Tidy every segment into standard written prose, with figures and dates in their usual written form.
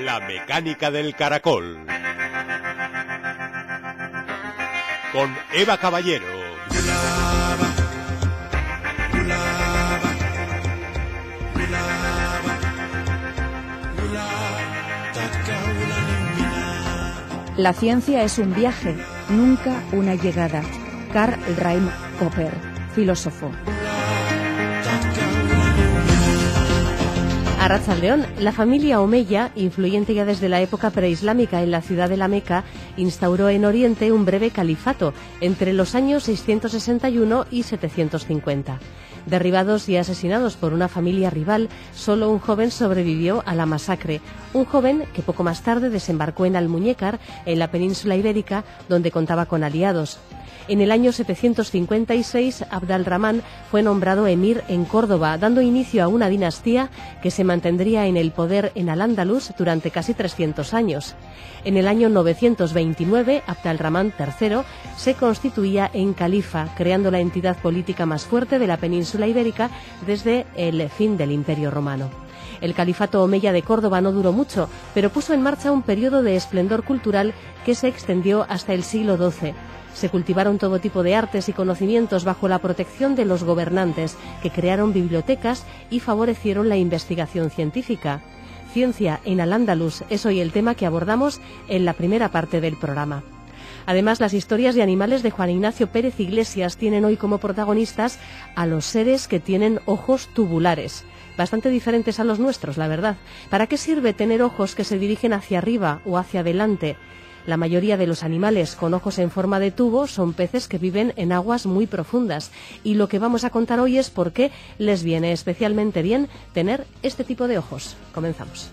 La mecánica del caracol. Con Eva Caballero. La ciencia es un viaje, nunca una llegada. Karl Raimund Popper, filósofo. Arratsaldeón, la familia Omeya, influyente ya desde la época preislámica en la ciudad de la Meca, instauró en Oriente un breve califato entre los años 661 y 750. Derribados y asesinados por una familia rival, solo un joven sobrevivió a la masacre. Un joven que poco más tarde desembarcó en Almuñécar, en la península ibérica, donde contaba con aliados. En el año 756, Abd al-Rahman fue nombrado emir en Córdoba, dando inicio a una dinastía que se mantendría en el poder en Al-Ándalus durante casi 300 años. En el año 929, Abd al-Rahman III se constituía en califa, creando la entidad política más fuerte de la península ibérica desde el fin del Imperio Romano. El califato omeya de Córdoba no duró mucho, pero puso en marcha un periodo de esplendor cultural que se extendió hasta el siglo XII. Se cultivaron todo tipo de artes y conocimientos bajo la protección de los gobernantes, que crearon bibliotecas y favorecieron la investigación científica. Ciencia en Al-Ándalus es hoy el tema que abordamos en la primera parte del programa. Además, las historias de animales de Juan Ignacio Pérez Iglesias tienen hoy como protagonistas a los seres que tienen ojos tubulares. Bastante diferentes a los nuestros, la verdad. ¿Para qué sirve tener ojos que se dirigen hacia arriba o hacia adelante? La mayoría de los animales con ojos en forma de tubo son peces que viven en aguas muy profundas. Y lo que vamos a contar hoy es por qué les viene especialmente bien tener este tipo de ojos. Comenzamos.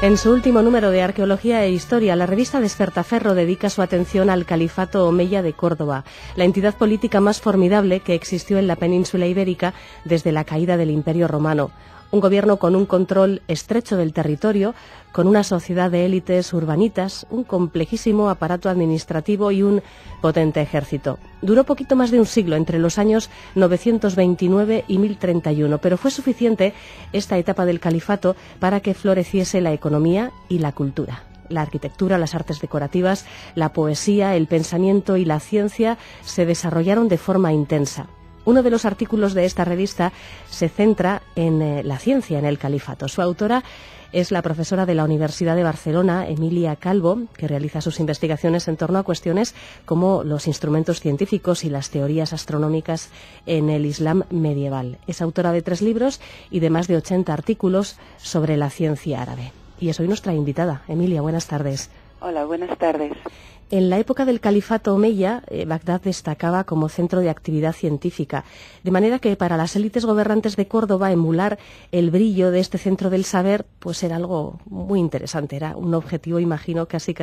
En su último número de Arqueología e Historia, la revista Despertaferro dedica su atención al Califato Omeya de Córdoba, la entidad política más formidable que existió en la península ibérica desde la caída del Imperio Romano. Un gobierno con un control estrecho del territorio, con una sociedad de élites urbanitas, un complejísimo aparato administrativo y un potente ejército. Duró poquito más de un siglo, entre los años 929 y 1031, pero fue suficiente esta etapa del califato para que floreciese la economía y la cultura. La arquitectura, las artes decorativas, la poesía, el pensamiento y la ciencia se desarrollaron de forma intensa. Uno de los artículos de esta revista se centra en la ciencia en el califato. Su autora es la profesora de la Universidad de Barcelona, Emilia Calvo, que realiza sus investigaciones en torno a cuestiones como los instrumentos científicos y las teorías astronómicas en el Islam medieval. Es autora de 3 libros y de más de 80 artículos sobre la ciencia árabe. Y es hoy nuestra invitada. Emilia, buenas tardes. Hola, buenas tardes. En la época del califato omeya, Bagdad destacaba como centro de actividad científica, de manera que para las élites gobernantes de Córdoba emular el brillo de este centro del saber pues era algo muy interesante, era un objetivo, imagino, casi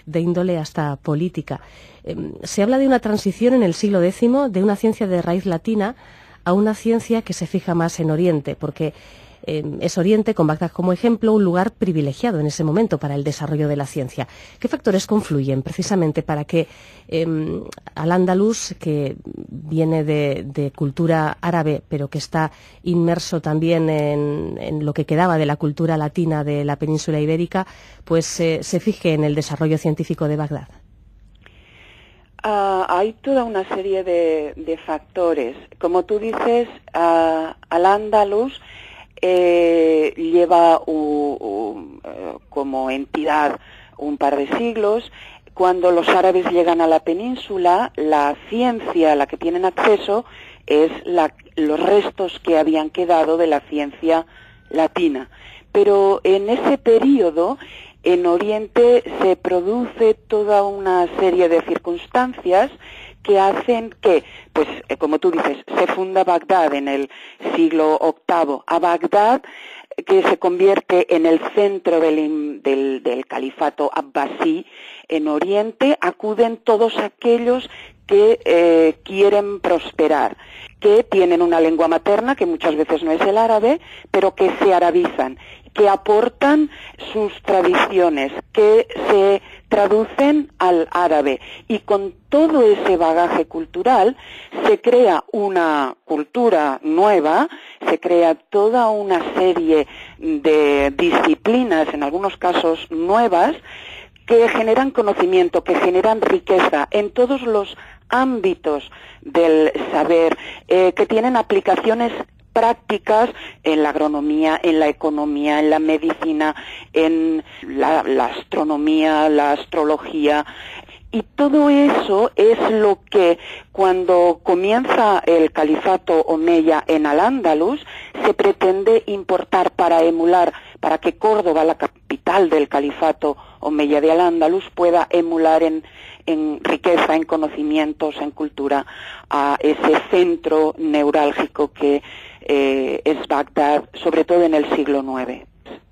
de índole hasta política. Se habla de una transición en el siglo X de una ciencia de raíz latina a una ciencia que se fija más en Oriente, porque es Oriente, con Bagdad como ejemplo, un lugar privilegiado en ese momento para el desarrollo de la ciencia. ¿Qué factores confluyen precisamente para que Al-Ándalus, que viene de cultura árabe, pero que está inmerso también en lo que quedaba de la cultura latina de la península ibérica, pues se fije en el desarrollo científico de Bagdad? Hay toda una serie de factores. Como tú dices, Al-Ándalus lleva como entidad un par de siglos. Cuando los árabes llegan a la península, la ciencia a la que tienen acceso es los restos que habían quedado de la ciencia latina. Pero en ese periodo, en Oriente se produce toda una serie de circunstancias que hacen que, pues como tú dices, se funda Bagdad en el siglo VIII. A Bagdad que se convierte en el centro del califato abbasí en Oriente, acuden todos aquellos que quieren prosperar, que tienen una lengua materna, que muchas veces no es el árabe, pero que se arabizan, que aportan sus tradiciones, que se traducen al árabe, y con todo ese bagaje cultural se crea una cultura nueva, se crea toda una serie de disciplinas, en algunos casos nuevas, que generan conocimiento, que generan riqueza en todos los ámbitos del saber, que tienen aplicaciones prácticas en la agronomía, en la economía, en la medicina, en la astronomía, la astrología. Y todo eso es lo que, cuando comienza el califato omeya en Al-Ándalus, se pretende importar para emular, para que Córdoba, la capital del califato omeya de Al-Ándalus, pueda emular en riqueza, en conocimientos, en cultura, a ese centro neurálgico que es Bagdad, sobre todo en el siglo IX.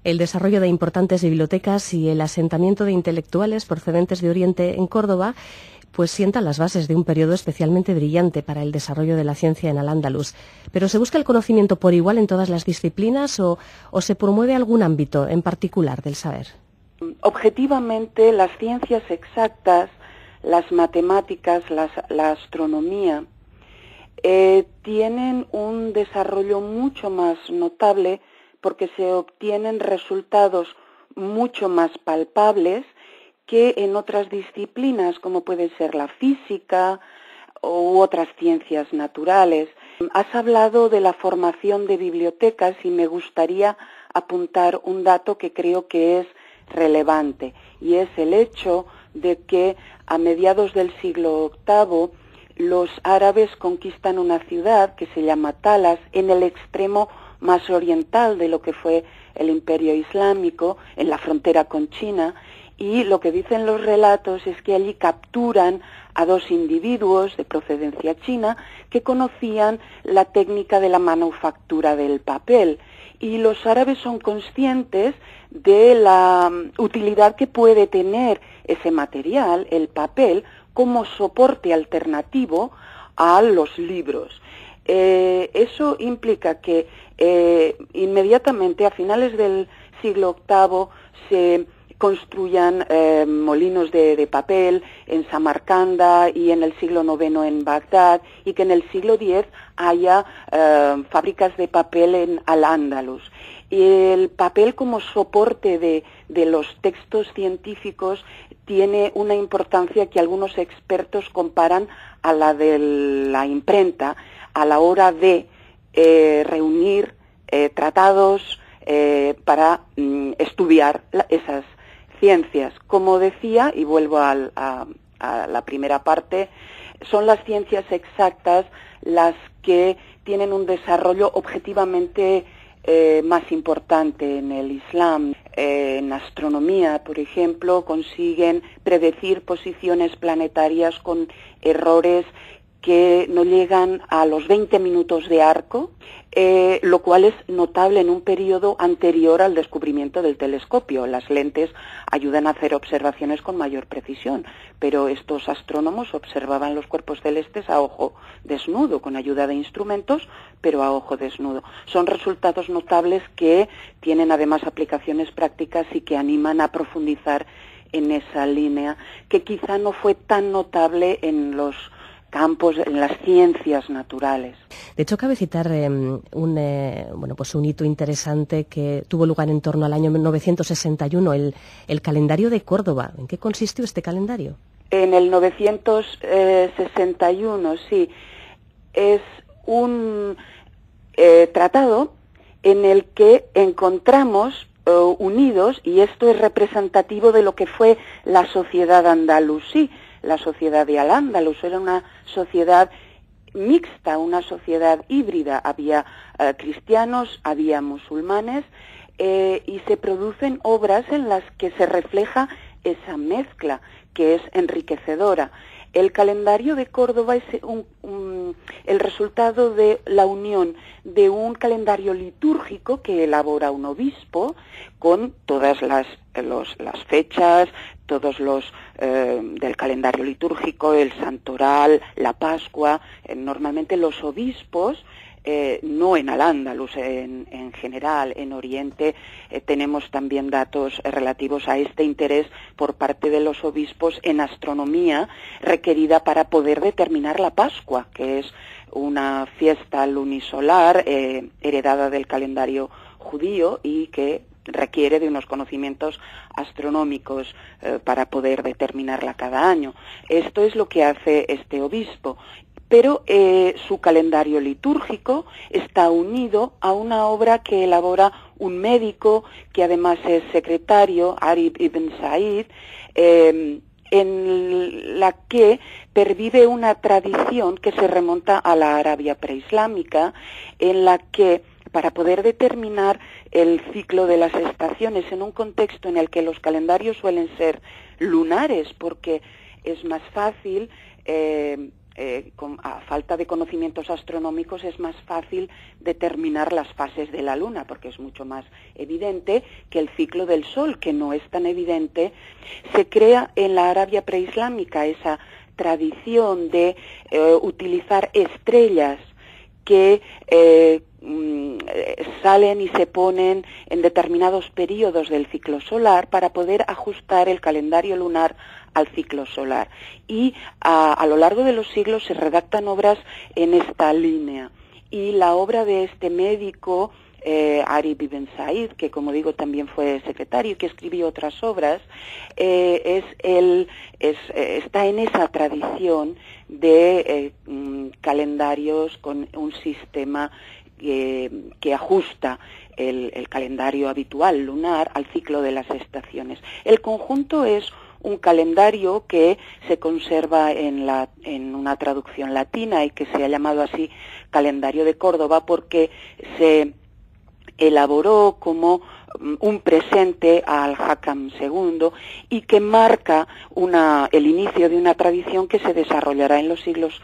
El desarrollo de importantes bibliotecas y el asentamiento de intelectuales procedentes de Oriente en Córdoba pues sientan las bases de un periodo especialmente brillante para el desarrollo de la ciencia en Al-Ándalus. ¿Pero se busca el conocimiento por igual en todas las disciplinas o se promueve algún ámbito en particular del saber? Objetivamente, las ciencias exactas, las matemáticas, la astronomía, tienen un desarrollo mucho más notable porque se obtienen resultados mucho más palpables que en otras disciplinas, como puede ser la física u otras ciencias naturales. Has hablado de la formación de bibliotecas y me gustaría apuntar un dato que creo que es relevante, y es el hecho de que a mediados del siglo VIII los árabes conquistan una ciudad que se llama Talas, en el extremo más oriental de lo que fue el Imperio Islámico, en la frontera con China, y lo que dicen los relatos es que allí capturan a dos individuos de procedencia china que conocían la técnica de la manufactura del papel, y los árabes son conscientes de la utilidad que puede tener ese material, el papel, como soporte alternativo a los libros. Eso implica que inmediatamente a finales del siglo VIII se construyan molinos de papel en Samarcanda y en el siglo IX en Bagdad, y que en el siglo X haya fábricas de papel en Al-Ándalus. Y el papel como soporte de los textos científicos tiene una importancia que algunos expertos comparan a la de la imprenta a la hora de reunir tratados para estudiar esas ciencias. Como decía, y vuelvo a la primera parte, son las ciencias exactas las que tienen un desarrollo objetivamente más importante en el Islam. En astronomía, por ejemplo, consiguen predecir posiciones planetarias con errores que no llegan a los 20 minutos de arco, lo cual es notable en un periodo anterior al descubrimiento del telescopio. Las lentes ayudan a hacer observaciones con mayor precisión, pero estos astrónomos observaban los cuerpos celestes a ojo desnudo, con ayuda de instrumentos, pero a ojo desnudo. Son resultados notables que tienen además aplicaciones prácticas y que animan a profundizar en esa línea, que quizá no fue tan notable en los campos, en las ciencias naturales. De hecho, cabe citar un hito interesante que tuvo lugar en torno al año 961, el calendario de Córdoba. ¿En qué consistió este calendario? En el 961, sí. Es un tratado en el que encontramos unidos, y esto es representativo de lo que fue la sociedad andalusí. La sociedad de Al-Ándalus era una sociedad mixta, una sociedad híbrida. Había cristianos, había musulmanes, y se producen obras en las que se refleja esa mezcla, que es enriquecedora. El calendario de Córdoba es el resultado de la unión de un calendario litúrgico que elabora un obispo con todas las fechas, todos los del calendario litúrgico, el santoral, la Pascua. Normalmente los obispos, no en Al-Ándalus, en general, en Oriente, tenemos también datos relativos a este interés por parte de los obispos en astronomía requerida para poder determinar la Pascua, que es una fiesta lunisolar heredada del calendario judío y que requiere de unos conocimientos astronómicos para poder determinarla cada año. Esto es lo que hace este obispo. Pero su calendario litúrgico está unido a una obra que elabora un médico que además es secretario, Arib ibn Said, en la que pervive una tradición que se remonta a la Arabia preislámica, en la que para poder determinar el ciclo de las estaciones en un contexto en el que los calendarios suelen ser lunares, porque es más fácil, a falta de conocimientos astronómicos, es más fácil determinar las fases de la luna, porque es mucho más evidente que el ciclo del sol, que no es tan evidente. Se crea en la Arabia preislámica esa tradición de utilizar estrellas que salen y se ponen en determinados periodos del ciclo solar para poder ajustar el calendario lunar al ciclo solar. Y a lo largo de los siglos se redactan obras en esta línea. Y la obra de este médico, Arib ibn Said, que como digo también fue secretario y que escribió otras obras, está en esa tradición de calendarios con un sistema que ajusta el calendario habitual lunar al ciclo de las estaciones. El conjunto es un calendario que se conserva en una traducción latina y que se ha llamado así calendario de Córdoba porque se elaboró como un presente al Hakam II y que marca el inicio de una tradición que se desarrollará en los siglos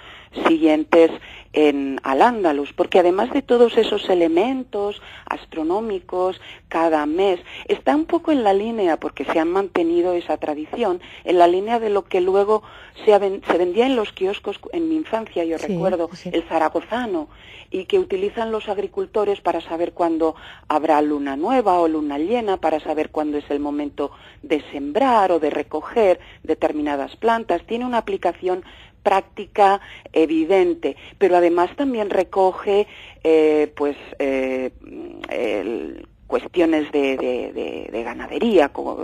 siguientes en Al-Ándalus, porque además de todos esos elementos astronómicos cada mes, está un poco en la línea, porque se ha mantenido esa tradición, en la línea de lo que luego se vendía en los kioscos en mi infancia, yo recuerdo, el zaragozano, y que utilizan los agricultores para saber cuándo habrá luna nueva o luna llena, para saber cuándo es el momento de sembrar o de recoger determinadas plantas. Tiene una aplicación práctica evidente, pero además también recoge cuestiones de ganadería, como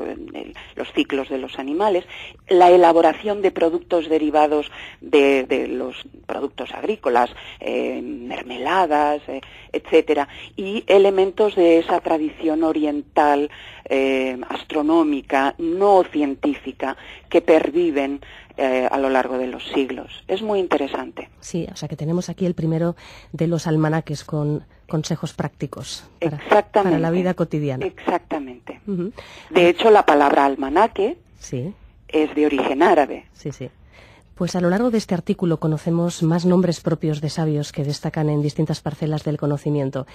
los ciclos de los animales, la elaboración de productos derivados de los productos agrícolas, mermeladas, etcétera, y elementos de esa tradición oriental astronómica, no científica, que perviven a lo largo de los siglos. Es muy interesante. Sí, o sea que tenemos aquí el primero de los almanaques con consejos prácticos para la vida cotidiana. Exactamente. Uh-huh. De hecho, la palabra almanaque sí. es de origen árabe. Sí, sí. Pues a lo largo de este artículo conocemos más nombres propios de sabios que destacan en distintas parcelas del conocimiento.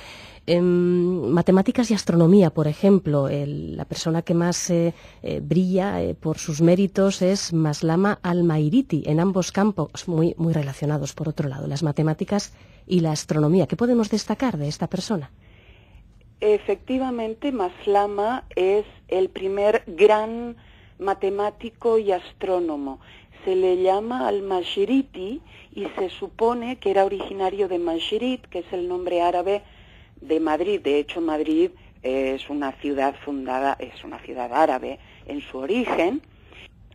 En matemáticas y astronomía, por ejemplo, la persona que más brilla por sus méritos es Maslama al-Mairiti, en ambos campos muy relacionados, por otro lado, las matemáticas y la astronomía. ¿Qué podemos destacar de esta persona? Efectivamente, Maslama es el primer gran matemático y astrónomo. Se le llama al-Mashiriti y se supone que era originario de Mashirit, que es el nombre árabe de Madrid. De hecho, Madrid es una ciudad árabe en su origen,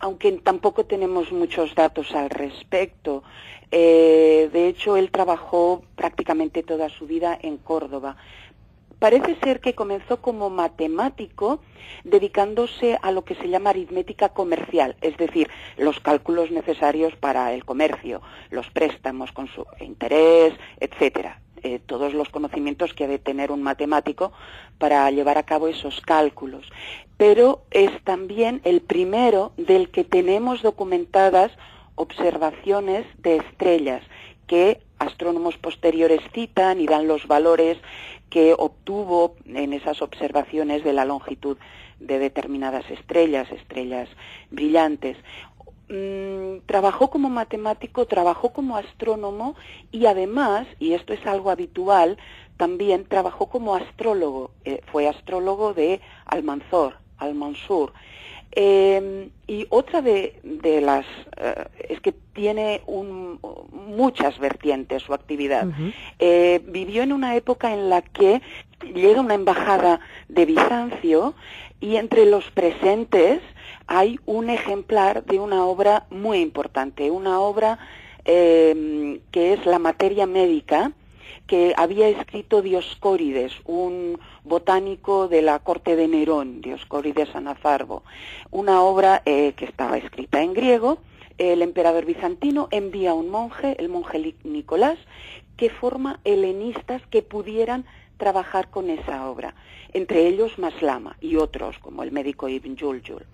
aunque tampoco tenemos muchos datos al respecto. De hecho, él trabajó prácticamente toda su vida en Córdoba. Parece ser que comenzó como matemático dedicándose a lo que se llama aritmética comercial, es decir, los cálculos necesarios para el comercio, los préstamos con su interés, etcétera. Todos los conocimientos que ha de tener un matemático para llevar a cabo esos cálculos. Pero es también el primero del que tenemos documentadas observaciones de estrellas que astrónomos posteriores citan y dan los valores que obtuvo en esas observaciones de la longitud de determinadas estrellas brillantes. Trabajó como matemático, trabajó como astrónomo y además, y esto es algo habitual, también trabajó como astrólogo. Fue astrólogo de Al-Mansur. Y otra de las es que tiene muchas vertientes su actividad. Vivió en una época en la que llega una embajada de Bizancio y entre los presentes hay un ejemplar de una obra muy importante, una obra que es la Materia Médica, que había escrito Dioscórides, un botánico de la corte de Nerón, Dioscórides Anazarbo, una obra que estaba escrita en griego. El emperador bizantino envía a un monje, el monje Nicolás, que forma helenistas que pudieran trabajar con esa obra, entre ellos Maslama y otros, como el médico Ibn Juljul.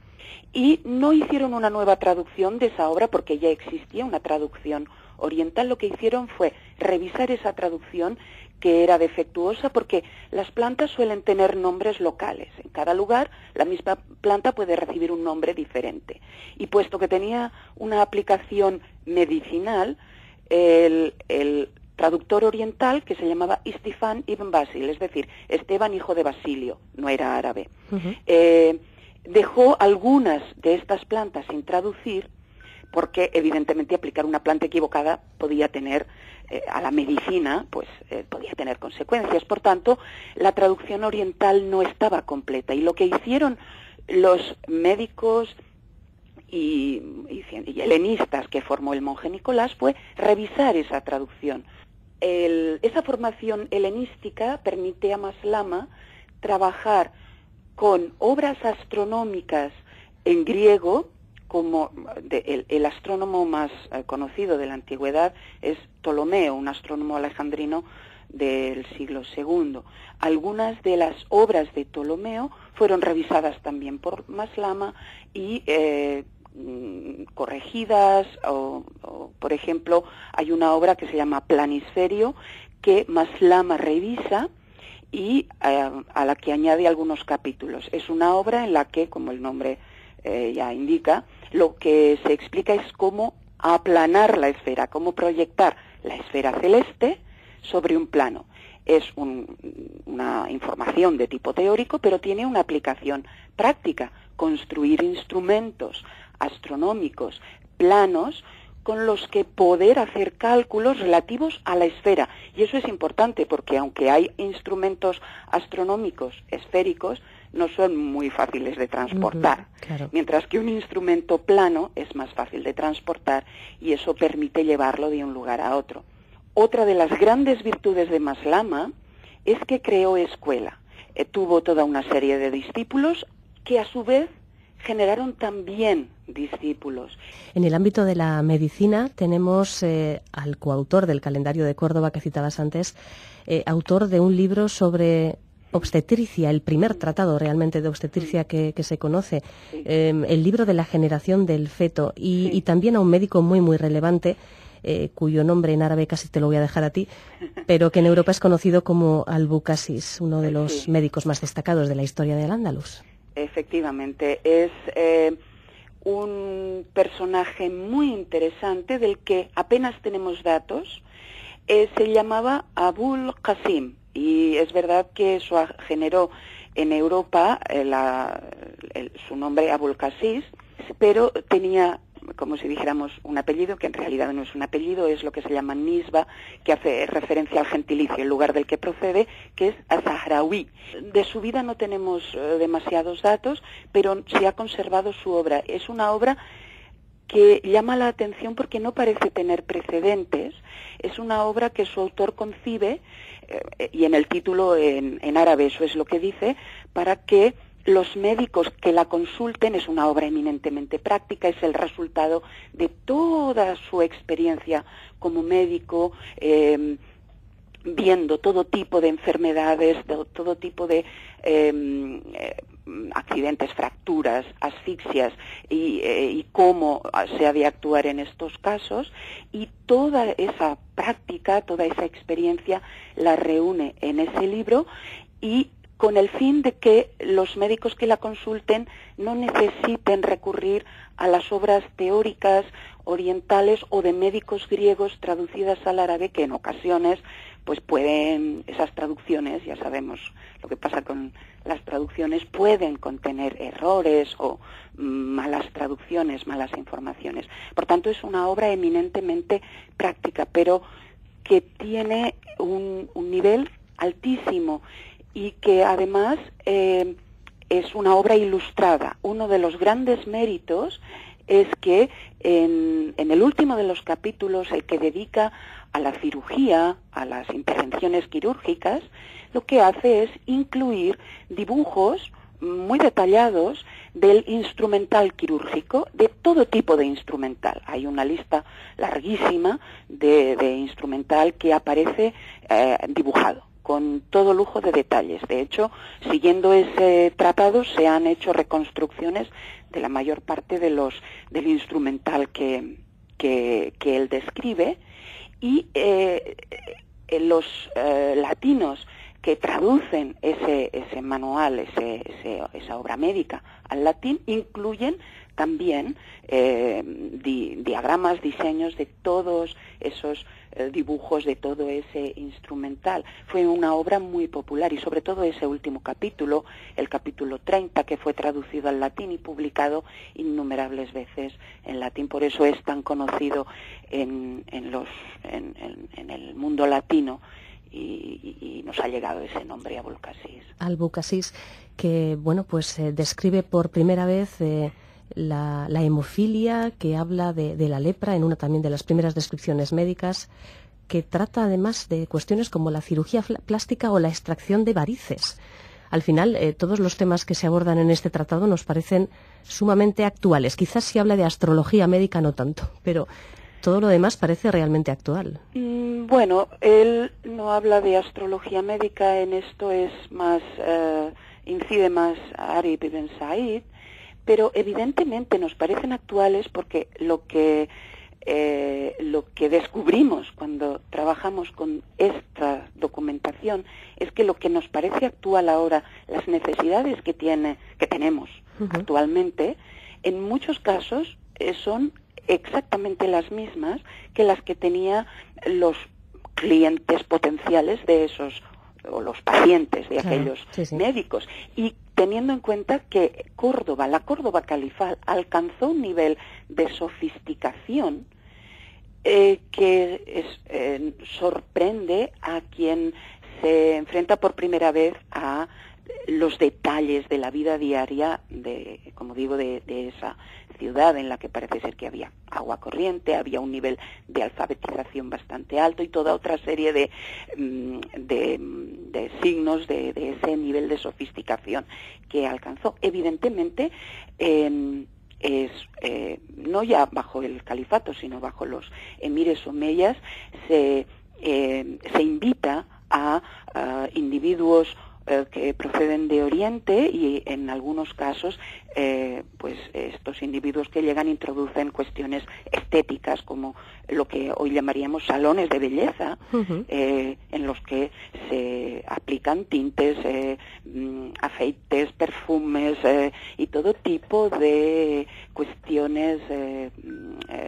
Y no hicieron una nueva traducción de esa obra porque ya existía una traducción oriental. Lo que hicieron fue revisar esa traducción, que era defectuosa porque las plantas suelen tener nombres locales. En cada lugar la misma planta puede recibir un nombre diferente. Y puesto que tenía una aplicación medicinal, el traductor oriental, que se llamaba Istifán ibn Basil, es decir, Esteban hijo de Basilio, no era árabe, dejó algunas de estas plantas sin traducir porque evidentemente aplicar una planta equivocada podía tener a la medicina, podía tener consecuencias. Por tanto, la traducción oriental no estaba completa y lo que hicieron los médicos y helenistas que formó el monje Nicolás fue revisar esa traducción. Esa formación helenística permite a Maslama trabajar con obras astronómicas en griego, como el astrónomo más conocido de la antigüedad es Ptolomeo, un astrónomo alejandrino del siglo II. Algunas de las obras de Ptolomeo fueron revisadas también por Maslama y corregidas, por ejemplo, hay una obra que se llama Planisferio que Maslama revisa y a la que añade algunos capítulos. Es una obra en la que, como el nombre ya indica, lo que se explica es cómo aplanar la esfera, cómo proyectar la esfera celeste sobre un plano. Es una información de tipo teórico, pero tiene una aplicación práctica: construir instrumentos astronómicos planos con los que poder hacer cálculos relativos a la esfera. Y eso es importante porque aunque hay instrumentos astronómicos esféricos, no son muy fáciles de transportar, claro. Mientras que un instrumento plano es más fácil de transportar y eso permite llevarlo de un lugar a otro. Otra de las grandes virtudes de Maslama es que creó escuela. Tuvo toda una serie de discípulos que a su vez generaron también discípulos. En el ámbito de la medicina tenemos al coautor del calendario de Córdoba que citabas antes, autor de un libro sobre obstetricia, el primer tratado realmente de obstetricia que se conoce, el libro de la generación del feto y también a un médico muy muy relevante, cuyo nombre en árabe casi te lo voy a dejar a ti, pero que en Europa es conocido como Albucasis, uno de los médicos más destacados de la historia del Andalus. Efectivamente, es un personaje muy interesante del que apenas tenemos datos. Se llamaba Abul Qasim y es verdad que eso generó en Europa su nombre Abul Qasis, pero tenía, como si dijéramos, un apellido que en realidad no es un apellido, es lo que se llama nisba, que hace referencia al gentilicio, el lugar del que procede, que es Azahrawi. De su vida no tenemos demasiados datos, pero se ha conservado su obra. Es una obra que llama la atención porque no parece tener precedentes. Es una obra que su autor concibe, y en el título en árabe eso es lo que dice, para que los médicos que la consulten. Es una obra eminentemente práctica, es el resultado de toda su experiencia como médico, viendo todo tipo de enfermedades, todo tipo de accidentes, fracturas, asfixias y cómo se ha de actuar en estos casos, y toda esa práctica, toda esa experiencia la reúne en ese libro, y con el fin de que los médicos que la consulten no necesiten recurrir a las obras teóricas orientales o de médicos griegos traducidas al árabe, que en ocasiones pues pueden, esas traducciones, ya sabemos lo que pasa con las traducciones, pueden contener errores o malas traducciones, malas informaciones. Por tanto, es una obra eminentemente práctica, pero que tiene un nivel altísimo, y que además es una obra ilustrada. Uno de los grandes méritos es que en el último de los capítulos, el que dedica a la cirugía, a las intervenciones quirúrgicas, lo que hace es incluir dibujos muy detallados del instrumental quirúrgico, de todo tipo de instrumental. Hay una lista larguísima de instrumental que aparece dibujado, con todo lujo de detalles. De hecho, siguiendo ese tratado, se han hecho reconstrucciones de la mayor parte del instrumental que él describe, y los latinos que traducen ese manual, esa obra médica al latín, incluyen también diagramas, diseños de todos esos dibujos, de todo ese instrumental. Fue una obra muy popular, y sobre todo ese último capítulo, el capítulo 30, que fue traducido al latín y publicado innumerables veces en latín. Por eso es tan conocido en el mundo latino, y nos ha llegado ese nombre, Abulcasis. Albucasis, que bueno, pues describe por primera vez la hemofilia, que habla de la lepra en una también de las primeras descripciones médicas, que trata además de cuestiones como la cirugía plástica o la extracción de varices. Al final, todos los temas que se abordan en este tratado nos parecen sumamente actuales. Quizás si habla de astrología médica no tanto, pero todo lo demás parece realmente actual. Bueno, él no habla de astrología médica, en esto es más, incide más Arif ibn Said, pero evidentemente nos parecen actuales porque lo que descubrimos cuando trabajamos con esta documentación es que lo que nos parece actual ahora, las necesidades que tenemos actualmente, en muchos casos son exactamente las mismas que las que tenía los clientes potenciales de esos, o los pacientes de aquellos médicos. Y teniendo en cuenta que la Córdoba califal alcanzó un nivel de sofisticación que sorprende a quien se enfrenta por primera vez a los detalles de la vida diaria de esa ciudad, en la que parece ser que había agua corriente, había un nivel de alfabetización bastante alto y toda otra serie de signos de ese nivel de sofisticación que alcanzó. Evidentemente, no ya bajo el califato, sino bajo los emires omeyas, se invita a individuos que proceden de Oriente, y en algunos casos pues estos individuos que llegan introducen cuestiones estéticas, como lo que hoy llamaríamos salones de belleza, en los que se aplican tintes, afeites, perfumes y todo tipo de cuestiones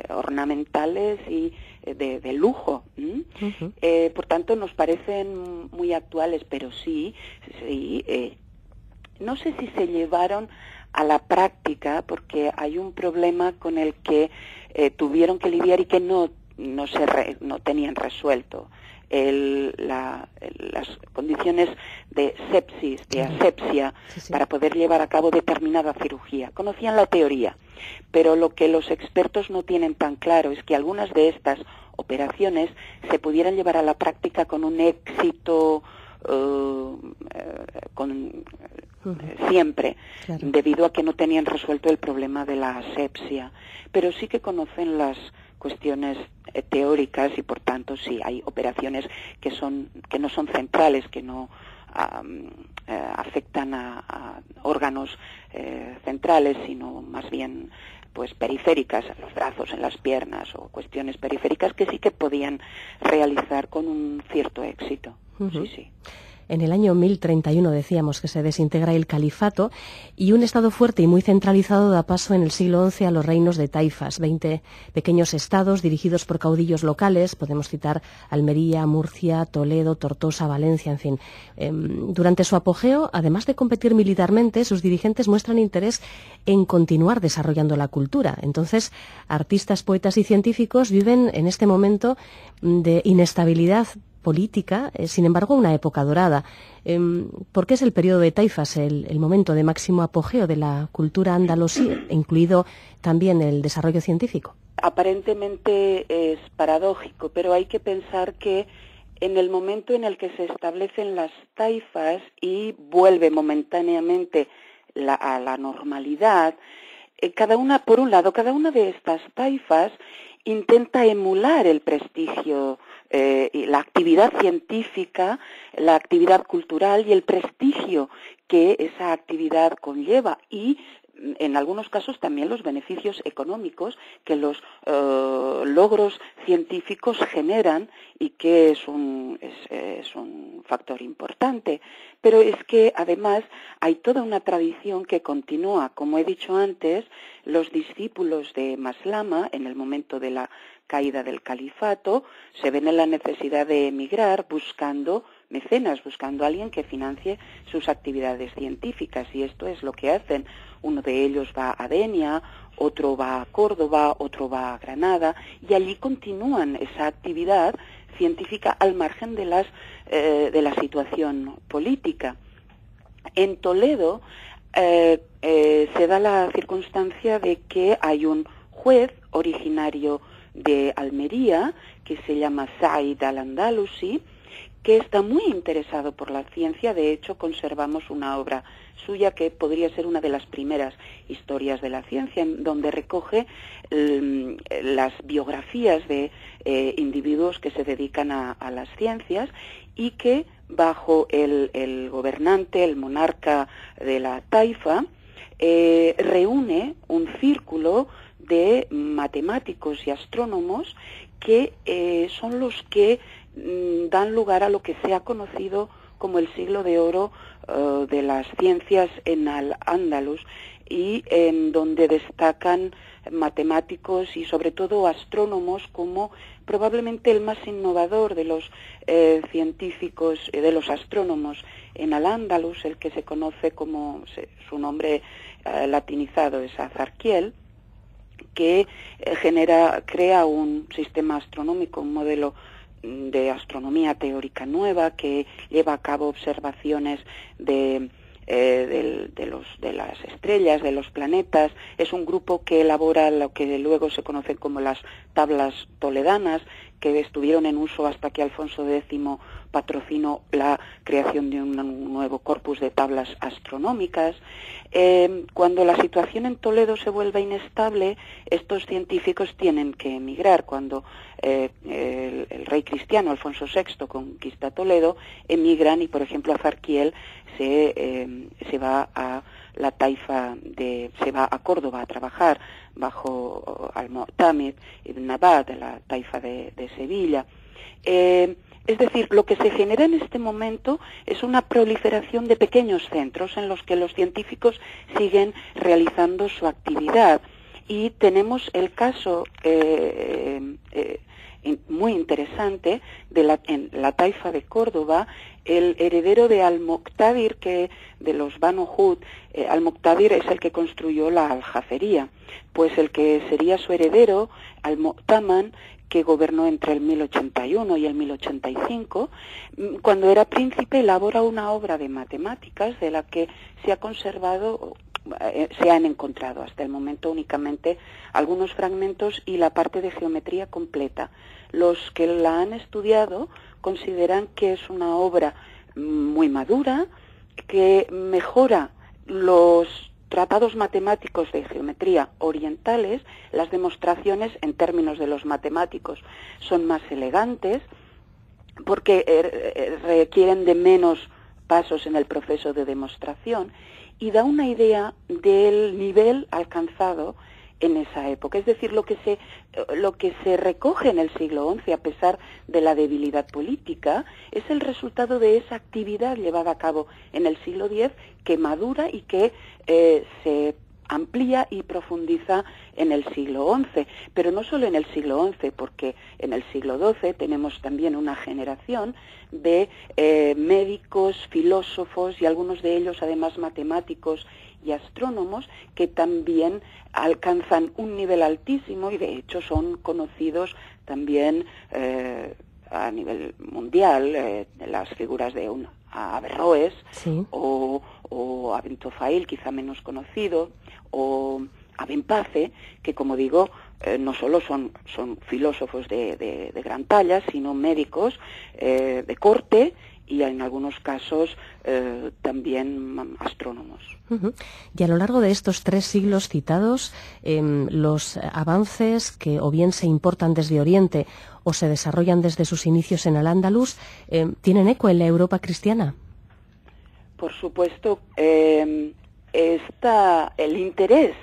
ornamentales y de lujo. Por tanto, nos parecen muy actuales, pero sí, no sé si se llevaron a la práctica, porque hay un problema con el que tuvieron que lidiar y que no tenían resuelto. Las condiciones de sepsis, de asepsia, para poder llevar a cabo determinada cirugía. Conocían la teoría, pero lo que los expertos no tienen tan claro es que algunas de estas operaciones se pudieran llevar a la práctica con un éxito siempre, debido a que no tenían resuelto el problema de la asepsia, pero sí que conocen las cuestiones teóricas, y por tanto sí hay operaciones que no son centrales, que no afectan a órganos centrales, sino más bien pues periféricas, en los brazos, en las piernas, o cuestiones periféricas que sí que podían realizar con un cierto éxito. Uh-huh. Sí, sí. En el año 1031 decíamos que se desintegra el califato y un estado fuerte y muy centralizado da paso en el siglo XI a los reinos de taifas, 20 pequeños estados dirigidos por caudillos locales. Podemos citar Almería, Murcia, Toledo, Tortosa, Valencia, en fin. Durante su apogeo, además de competir militarmente, sus dirigentes muestran interés en continuar desarrollando la cultura. Entonces, artistas, poetas y científicos viven en este momento de inestabilidad política, sin embargo, una época dorada. ¿Por qué es el periodo de taifas el momento de máximo apogeo de la cultura andalusí, incluido también el desarrollo científico? Aparentemente es paradójico, pero hay que pensar que en el momento en el que se establecen las taifas y vuelve momentáneamente a la normalidad, cada una de estas taifas intenta emular el prestigio, la actividad científica, la actividad cultural y el prestigio que esa actividad conlleva, y en algunos casos también los beneficios económicos que los logros científicos generan, y que es un factor importante. Pero es que además hay toda una tradición que continúa. Como he dicho antes, los discípulos de Maslama, en el momento de la caída del califato, se ven en la necesidad de emigrar buscando mecenas, buscando a alguien que financie sus actividades científicas, y esto es lo que hacen. Uno de ellos va a Denia, otro va a Córdoba, otro va a Granada, y allí continúan esa actividad científica al margen de la situación política. En Toledo se da la circunstancia de que hay un juez originario de Almería que se llama Said al-Andalusi, que está muy interesado por la ciencia. De hecho, conservamos una obra suya que podría ser una de las primeras historias de la ciencia, en donde recoge las biografías de individuos que se dedican a las ciencias, y que bajo el gobernante, el monarca de la taifa, reúne un círculo de matemáticos y astrónomos que son los que dan lugar a lo que se ha conocido como el siglo de oro de las ciencias en Al-Ándalus, y en donde destacan matemáticos y sobre todo astrónomos como probablemente el más innovador de los científicos, de los astrónomos en Al-Ándalus, el que se conoce como su nombre latinizado es Azarquiel, que crea un sistema astronómico, un modelo de astronomía teórica nueva, que lleva a cabo observaciones de las estrellas, de los planetas. Es un grupo que elabora lo que luego se conoce como las tablas toledanas, que estuvieron en uso hasta que Alfonso X patrocinó la creación de un nuevo corpus de tablas astronómicas. Cuando la situación en Toledo se vuelve inestable, estos científicos tienen que emigrar. Cuando el rey cristiano Alfonso VI conquista Toledo, emigran, y por ejemplo Azarquiel se va a la taifa se va a Córdoba a trabajar bajo al-Mu'tamid ibn Abad, de la taifa de Sevilla. Es decir, lo que se genera en este momento es una proliferación de pequeños centros en los que los científicos siguen realizando su actividad. Y tenemos el caso muy interesante en la taifa de Córdoba, el heredero de Al-Muqtadir, de los Banu Hud. Al-Muqtadir es el que construyó la aljafería, pues el que sería su heredero, Al-Mu'taman, que gobernó entre el 1081 y el 1085, cuando era príncipe elabora una obra de matemáticas de la que se han encontrado hasta el momento únicamente algunos fragmentos y la parte de geometría completa. Los que la han estudiado consideran que es una obra muy madura, que mejora los tratados matemáticos de geometría orientales. Las demostraciones en términos de los matemáticos son más elegantes porque requieren de menos pasos en el proceso de demostración, y da una idea del nivel alcanzado en esa época. Es decir, lo que se recoge en el siglo XI, a pesar de la debilidad política, es el resultado de esa actividad llevada a cabo en el siglo X, que madura y que se amplía y profundiza en el siglo XI, pero no solo en el siglo XI, porque en el siglo XII tenemos también una generación de médicos, filósofos y algunos de ellos además matemáticos y astrónomos que también alcanzan un nivel altísimo y de hecho son conocidos también a nivel mundial, las figuras de Averroes, sí, o Abentofail, quizá menos conocido, o Abenpace, que como digo, no solo son filósofos de gran talla, sino médicos de corte y en algunos casos también astrónomos. Y a lo largo de estos 3 siglos citados, los avances que o bien se importan desde Oriente o se desarrollan desde sus inicios en Al-Ándalus, ¿tienen eco en la Europa cristiana? Por supuesto, está el interés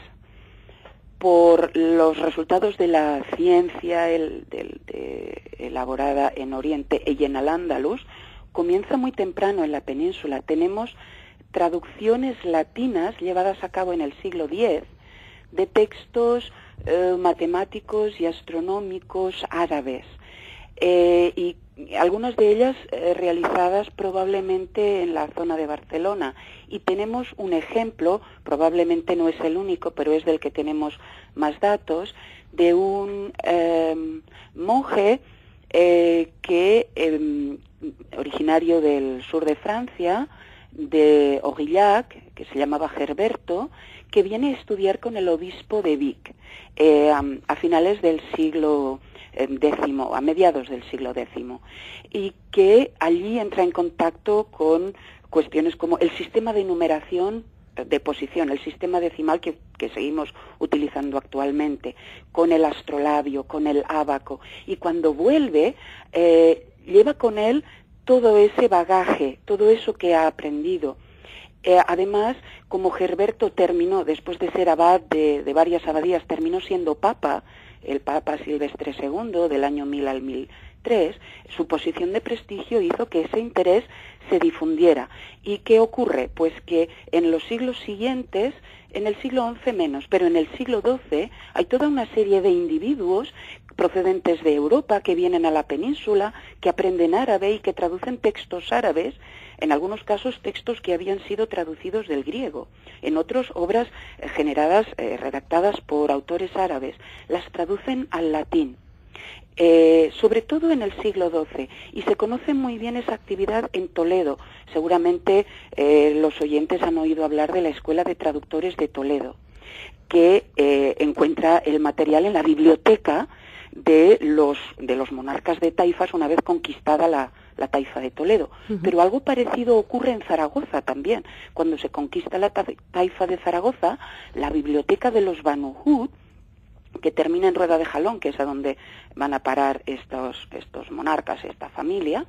por los resultados de la ciencia elaborada en Oriente y en Al-Ándalus comienza muy temprano en la península. Tenemos traducciones latinas llevadas a cabo en el siglo X de textos matemáticos y astronómicos árabes, y algunas de ellas realizadas probablemente en la zona de Barcelona. Y tenemos un ejemplo, probablemente no es el único, pero es del que tenemos más datos, de un monje originario del sur de Francia, de Aurillac, que se llamaba Gerberto, que viene a estudiar con el obispo de Vic a finales del siglo X, a mediados del siglo X, y que allí entra en contacto con cuestiones como el sistema de numeración de posición, el sistema decimal que seguimos utilizando actualmente, con el astrolabio, con el ábaco, y cuando vuelve lleva con él todo ese bagaje, todo eso que ha aprendido. Además, como Gerberto terminó, después de ser abad de varias abadías, terminó siendo papa, el Papa Silvestre II, del año 1000 al 1003, su posición de prestigio hizo que ese interés se difundiera. ¿Y qué ocurre? Pues que en los siglos siguientes, en el siglo XI menos, pero en el siglo XII, hay toda una serie de individuos procedentes de Europa que vienen a la península, que aprenden árabe y que traducen textos árabes, en algunos casos textos que habían sido traducidos del griego, en otros obras redactadas por autores árabes, las traducen al latín. Sobre todo en el siglo XII, y se conoce muy bien esa actividad en Toledo. Seguramente los oyentes han oído hablar de la Escuela de Traductores de Toledo, que encuentra el material en la biblioteca de los monarcas de taifas una vez conquistada la taifa de Toledo. Pero algo parecido ocurre en Zaragoza también. Cuando se conquista la taifa de Zaragoza, la biblioteca de los Banu Hud, que termina en Rueda de Jalón, que es a donde van a parar estos monarcas, esta familia,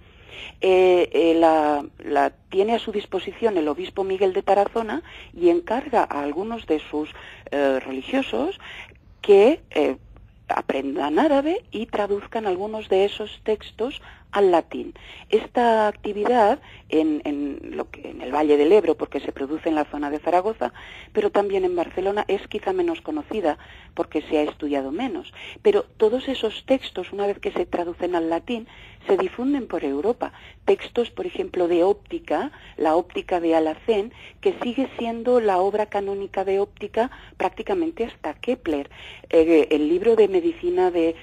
la tiene a su disposición el obispo Miguel de Tarazona y encarga a algunos de sus religiosos que aprendan árabe y traduzcan algunos de esos textos al latín. Esta actividad en el Valle del Ebro, porque se produce en la zona de Zaragoza, pero también en Barcelona, es quizá menos conocida porque se ha estudiado menos. Pero todos esos textos, una vez que se traducen al latín, se difunden por Europa. Textos, por ejemplo, de óptica, la óptica de Alacén, que sigue siendo la obra canónica de óptica prácticamente hasta Kepler. El libro de medicina de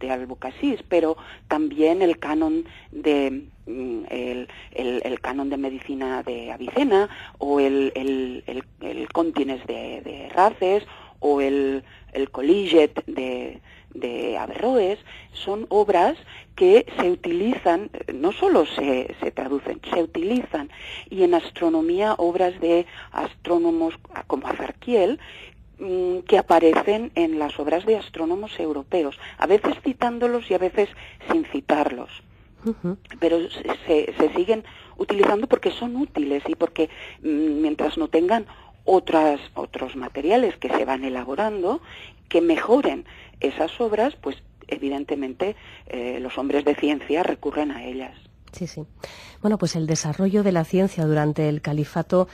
Albucasis, pero también el canon de el canon de medicina de Avicena, o el Contines de Races, o el Colliget de Averroes. Son obras que se utilizan, no solo se traducen, se utilizan. Y en astronomía, obras de astrónomos como Azarquiel, que aparecen en las obras de astrónomos europeos, a veces citándolos y a veces sin citarlos. Pero se siguen utilizando porque son útiles y porque mientras no tengan otros materiales que se van elaborando que mejoren esas obras, pues evidentemente los hombres de ciencia recurren a ellas. Sí, sí. Bueno, pues el desarrollo de la ciencia durante el califato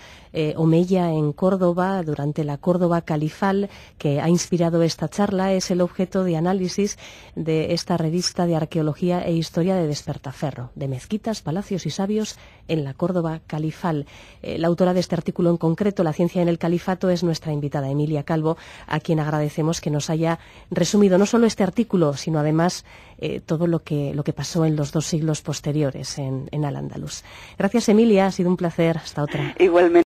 omeya en Córdoba, durante la Córdoba califal, que ha inspirado esta charla, es el objeto de análisis de esta revista de arqueología e historia de Despertaferro, de mezquitas, palacios y sabios en la Córdoba califal. La autora de este artículo en concreto, La ciencia en el califato, es nuestra invitada Emilia Calvo, a quien agradecemos que nos haya resumido no solo este artículo, sino además todo lo que pasó en los 2 siglos posteriores en Al-Ándalus. Gracias, Emilia, ha sido un placer. Hasta otra. Igualmente.